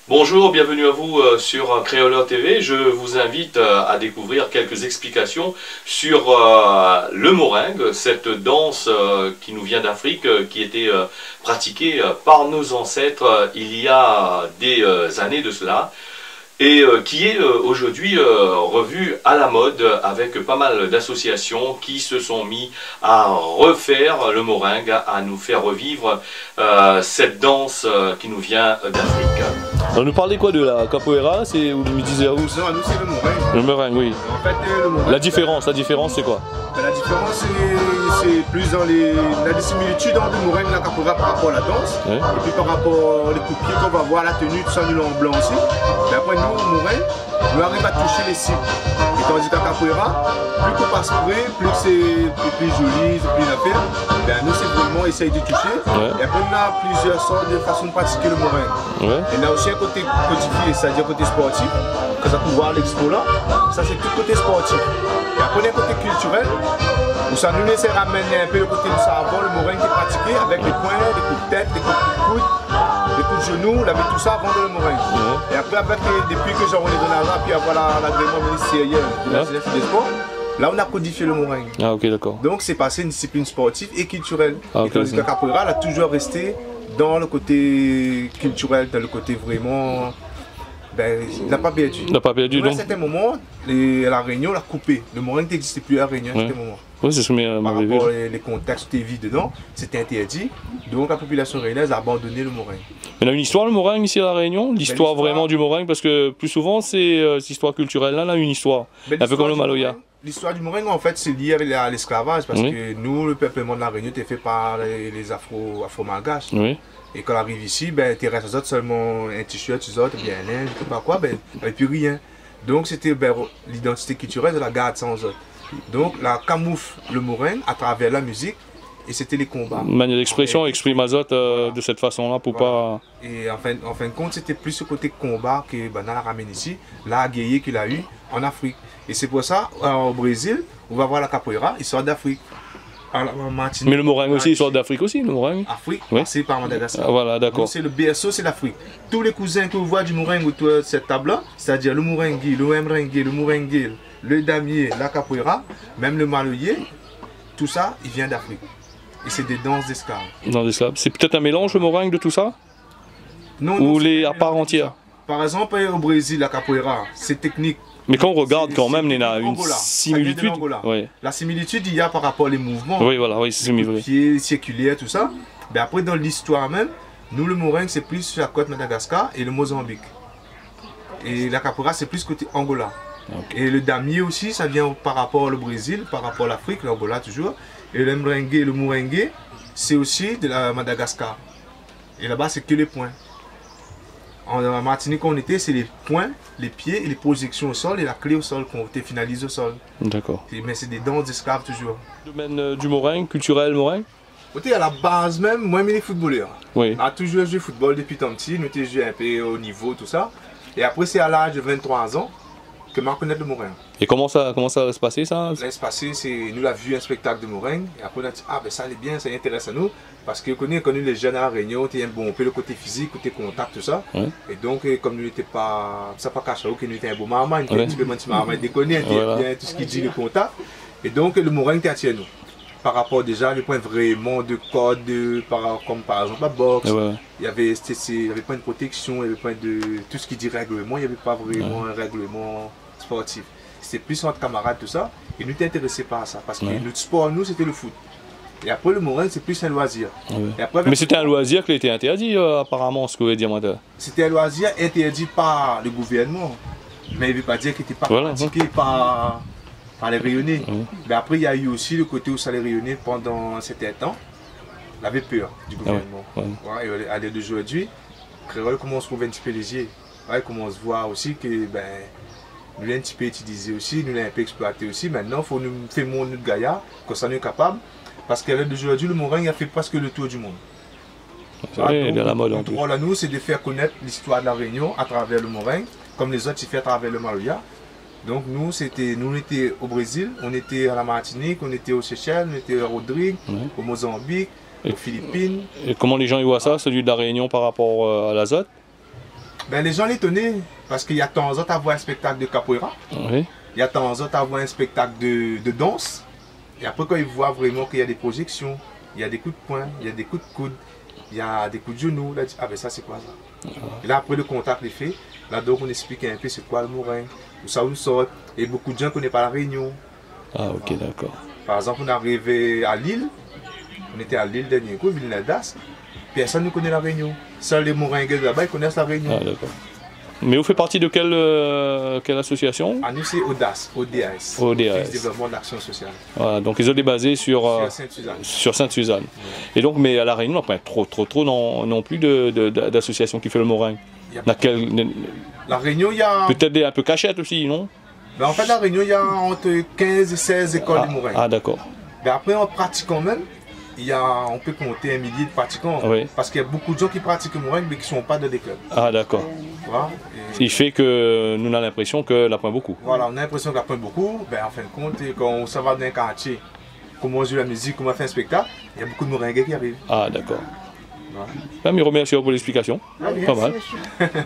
Bonjour, bienvenue à vous sur Créoleur TV. Je vous invite à découvrir quelques explications sur le moringue, cette danse qui nous vient d'Afrique, qui était pratiquée par nos ancêtres il y a des années de cela, et qui est aujourd'hui revue à la mode avec pas mal d'associations qui se sont mis à refaire le moringue, à nous faire revivre cette danse qui nous vient d'Afrique. On nous parlait quoi de la capoeira, c'est ou le midi Zerous? Non, nous c'est le moringue. Le meringue, oui. En fait, le moringue. La différence c'est quoi? La différence c'est plus dans la dissimilitude entre le moringue et la capoeira par rapport à la danse. Ouais. Et puis par rapport aux coups de pied qu'on va voir, la tenue, tout ça, nous en blanc aussi. Mais après, nous, au moringue, nous arrivons à toucher les cibles. Et tandis qu'à capoeira, plus qu'on passe près, plus c'est plus joli, c'est plus affaire. Ben, nous, c'est vraiment essayer de toucher. Ouais. Et après, on a plusieurs sortes de façons de pratiquer le moringue. Ouais. Et là aussi un côté codifié, c'est-à-dire côté sportif, que ça peut voir l'expo là, ça c'est tout côté sportif. Et après il y a un côté culturel, où ça nous laisse ramener un peu le côté du savoir, le moringue qui est pratiqué avec les poings, les coups de tête, les coups de coude, les coups de genoux, là, tout ça avant de le moringue. Ouais. Et après, depuis que on est dans la puis avoir l'agrément ministériel de la jeunesse et des sports, là on a codifié le moringue. Ah ok, d'accord. Donc c'est passé une discipline sportive et culturelle. Ah, et tandis que la capoeira, elle a toujours resté dans le côté culturel, dans le côté vraiment. Ben, il n'a pas perdu. Il n'a pas perdu, Donc, à donc. un certain moment, la Réunion l'a coupé. Le moringue n'existait plus à la Réunion à un Ouais. certain moment. Oui, c'est ce que Par m'avait vu. rapport aux contextes où tu dedans, c'était interdit. Donc la population réunionnaise a abandonné le moringue. On a une histoire le moringue ici à La Réunion, l'histoire vraiment du moringue, parce que plus souvent c'est cette histoire culturelle, là on a une histoire, Ben, un peu comme le l'histoire du Maloya. moringue- L'histoire du moringue, en fait, c'est lié avec l'esclavage. Parce Oui. que nous, le peuplement de la Réunion, était fait par les afro-malgaches. Oui, Et quand on arrive ici, ben, tu restes aux autres seulement un t-shirt, aux autres, bien un linge, je sais pas quoi, ben, et puis rien. Donc c'était ben, l'identité culturelle de la garde sans autres. Donc la camoufle le moringue à travers la musique et c'était les combats. une manière d'expression Et- exprime Azote de cette façon-là pour Voilà. pas. Et en fin de compte, c'était plus ce côté combat que ben, la ramène ici, la guerrier qu'il a eu en Afrique. Et c'est pour ça, au Brésil, on va voir la capoeira, il sort d'Afrique. En Martinique, Mais le moringue aussi, il sort d'Afrique aussi, le moringue. Afrique, Oui. passé par Madagascar. Ah, voilà, d'accord. Donc c'est le berceau, c'est l'Afrique. Tous les cousins que vous voyez du moringue autour de cette table-là, c'est-à-dire le moringue, le meringue, le moringue, le damier, la capoeira, même le maloyer, tout ça, il vient d'Afrique. Et c'est des danses d'esclaves. Dans les slabs. C'est peut-être un mélange le moringue de tout ça? Non, Ou non, les c'est à part entière? Par exemple, au Brésil, la capoeira, c'est technique. Mais quand on regarde C'est- quand même, c'est il y a une Angola. Ça similitude. vient de l'Angola. Oui, La similitude, il y a par rapport aux mouvements. oui, voilà, oui, c'est les vrai. pieds circulaires, tout ça. Mais après, dans l'histoire même, nous, le moringue, c'est plus sur la côte Madagascar et le Mozambique. Et la capoeira, c'est plus côté Angola. Ok. Et le damier aussi, ça vient par rapport au Brésil, par rapport à l'Afrique, l'Angola toujours. Et le meringue, le moringue, c'est aussi de la Madagascar. Et là-bas, c'est que les points. En Martinique, on était, c'est les points, les pieds et les projections au sol et la clé au sol qu'on finalise au sol. D'accord. Mais c'est des danses d'esclaves toujours. Domaine du moringue, culturel moringue? Côté à la base même, moi, je suis footballeur. Oui. On a toujours joué au football depuis tant petit, nous avons joué un peu au niveau, tout ça. Et après, c'est à l'âge de 23 ans que je connais le moringue. Et comment ça va se passer ça? L'année passée, nous l'avons vu un spectacle de moringue. Et après, on a dit, ah ben ça allait bien, ça intéresse à nous. Parce que connu les jeunes à la Réunion, tu bon, un peu le côté physique, côté contact, tout ça. Ouais. Et donc, comme nous n'étions pas, ça pas caché, que nous étions un beau maman, nous Ouais. un petit peu maman déconner, Voilà. bien tout ce qui dit le contact. Et donc, le moringue était attiré nous. Par rapport déjà, les points vraiment de code, comme par exemple la boxe. Et ouais. Il y avait point de protection, il y avait point de tout ce qui dit règlement, il n'y avait pas vraiment un règlement sportif. C'était plus entre camarades, tout ça, et nous étions intéressés par ça, parce que Ouais. notre sport, nous, c'était le foot. Et après, le moringue, c'est plus un loisir. Ouais. Et après, Mais c'était un loisir qui était interdit apparemment, ce que vous voulez dire moi. c'était un loisir interdit par le gouvernement, mais il ne veut pas dire qu'il n'était pas Voilà. pratiqué par les rayonnés. Ouais. Mais après, il y a eu aussi le côté où ça les rayonnait pendant un certain temps. Il avait peur du gouvernement. Ouais. Ouais, et à l'heure d'aujourd'hui, Créole commence à trouver un petit peu léger. Ouais, il commence à voir aussi que ben, nous l'avons un petit peu utilisé aussi, nous l'avons un peu exploité aussi. Maintenant, il faut nous faire mon notre gaillard, que ça nous est capable. Parce qu'à l'heure d'aujourd'hui, le moringue a fait presque le tour du monde. C'est vrai, il est à la mode en Notre plus. rôle à nous, c'est de faire connaître l'histoire de la Réunion à travers le moringue, comme les autres, ils font à travers le Maloya. Donc nous, on était au Brésil, on était à la Martinique, on était aux Seychelles, on était à Rodrigue, Ouais. au Mozambique, Et- aux Philippines. Et comment les gens y voient ça, celui de la Réunion par rapport à l'Azote? Ben, les gens l'étonnaient parce qu'il y a de temps en temps à voir un spectacle de capoeira, Oui. il y a de temps en temps à voir un spectacle de danse. Et après, quand ils voient vraiment qu'il y a des projections, il y a des coups de poing, il y a des coups de coude, il y a des coups de genoux, là, ils disent, ah ben ça c'est quoi ça? Et là, après le contact est fait, là donc on explique un peu c'est quoi le moringue, où ça nous sort. Et beaucoup de gens ne connaissent pas la Réunion. Ah, ok, d'accord. Par exemple, on est arrivé à Lille, on était à Lille dernier coup, Ville d'As, personne ne connaît la Réunion. Seuls les moringues là-bas, ils connaissent la Réunion. Ah, d'accord. Mais vous faites partie de quelle association? À nous, c'est ODAS, ODAS, ODAS. Office Développement d'Action Sociale. Voilà, donc ils ont basé sur Sainte-Suzanne. sur Sainte-Suzanne. Et donc, mais à La Réunion, on n'a pas trop non plus d'associations qui fait le moringue. Il y a- Dans quel- La Réunion, il y a. Peut-être un peu cachette aussi, non? Ben, en fait, la Réunion, il y a entre 15 et 16 écoles de moringue. Ah, d'accord. Mais après, en pratiquant même, on peut compter un millier de pratiquants. Oui. Parce qu'il y a beaucoup de gens qui pratiquent le moringue mais qui ne sont pas dans des clubs. Ah, d'accord. Tu vois? Ce qui fait que nous avons l'impression que la point beaucoup. Voilà, on a l'impression qu'on apprend beaucoup. Ben, en fin de compte, quand on s'en va dans un quartier, comment on joue la musique, comment on fait un spectacle, il y a beaucoup de moringues qui arrivent. Ah, d'accord. Voilà. Ben, mais remercie pour l'explication. Ah, bien. Pas mal. Merci, monsieur.